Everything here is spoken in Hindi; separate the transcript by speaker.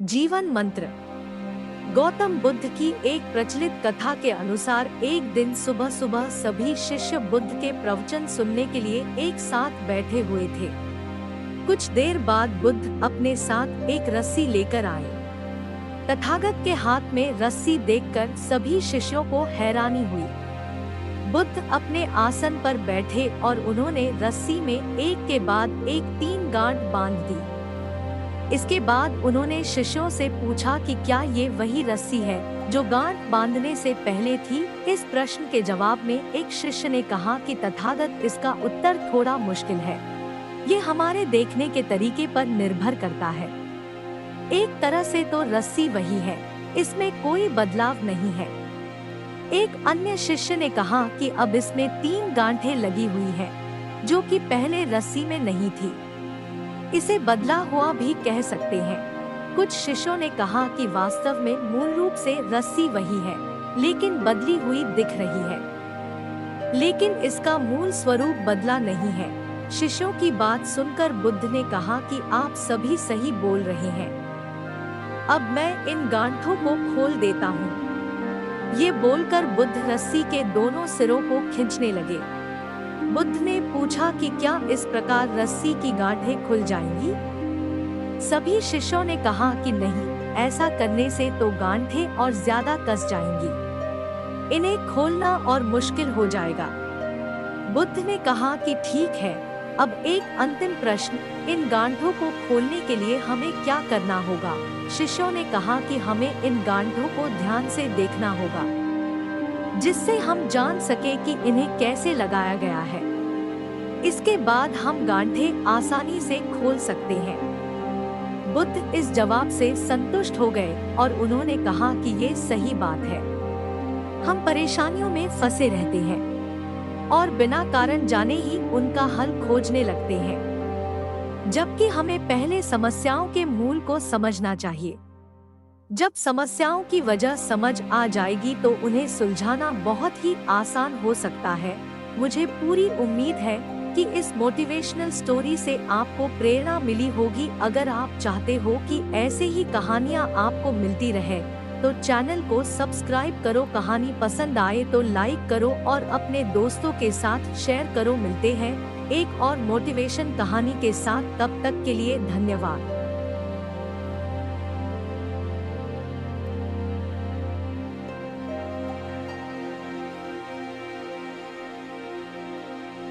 Speaker 1: जीवन मंत्र। गौतम बुद्ध की एक प्रचलित कथा के अनुसार एक दिन सुबह सुबह सभी शिष्य बुद्ध के प्रवचन सुनने के लिए एक साथ बैठे हुए थे। कुछ देर बाद बुद्ध अपने साथ एक रस्सी लेकर आए। तथागत के हाथ में रस्सी देखकर सभी शिष्यों को हैरानी हुई। बुद्ध अपने आसन पर बैठे और उन्होंने रस्सी में एक के बाद एक 3 गांठ बांध दी। इसके बाद उन्होंने शिष्यों से पूछा कि क्या ये वही रस्सी है जो गांठ बांधने से पहले थी। इस प्रश्न के जवाब में एक शिष्य ने कहा कि तथागत, इसका उत्तर थोड़ा मुश्किल है। ये हमारे देखने के तरीके पर निर्भर करता है। एक तरह से तो रस्सी वही है, इसमें कोई बदलाव नहीं है। एक अन्य शिष्य ने कहा कि अब इसमें 3 गांठें लगी हुई हैं, जो कि पहले रस्सी में नहीं थी। इसे बदला हुआ भी कह सकते हैं। कुछ शिष्यों ने कहा कि वास्तव में मूल रूप से रस्सी वही है, लेकिन बदली हुई दिख रही है। लेकिन इसका मूल स्वरूप बदला नहीं है। शिष्यों की बात सुनकर बुद्ध ने कहा कि आप सभी सही बोल रहे हैं। अब मैं इन गांठों को खोल देता हूँ। ये बोलकर बुद्ध रस्सी के दोनों सिरों को खींचने लगे। बुद्ध ने पूछा कि क्या इस प्रकार रस्सी की गांठें खुल जाएंगी? सभी शिष्यों ने कहा कि नहीं, ऐसा करने से तो गांठें और ज्यादा कस जाएंगी। इन्हें खोलना और मुश्किल हो जाएगा। बुद्ध ने कहा कि ठीक है, अब एक अंतिम प्रश्न, इन गांठों को खोलने के लिए हमें क्या करना होगा? शिष्यों ने कहा कि हमें इन गांठों को ध्यान से देखना होगा, जिससे हम जान सके कि इन्हें कैसे लगाया गया है। इसके बाद हम गांठें आसानी से खोल सकते हैं। बुद्ध इस जवाब से संतुष्ट हो गए और उन्होंने कहा कि ये सही बात है। हम परेशानियों में फंसे रहते हैं और बिना कारण जाने ही उनका हल खोजने लगते हैं, जबकि हमें पहले समस्याओं के मूल को समझना चाहिए। जब समस्याओं की वजह समझ आ जाएगी तो उन्हें सुलझाना बहुत ही आसान हो सकता है। मुझे पूरी उम्मीद है कि इस मोटिवेशनल स्टोरी से आपको प्रेरणा मिली होगी। अगर आप चाहते हो कि ऐसे ही कहानियाँ आपको मिलती रहे तो चैनल को सब्सक्राइब करो। कहानी पसंद आए तो लाइक करो और अपने दोस्तों के साथ शेयर करो। मिलते हैं एक और मोटिवेशन कहानी के साथ, तब तक के लिए धन्यवाद।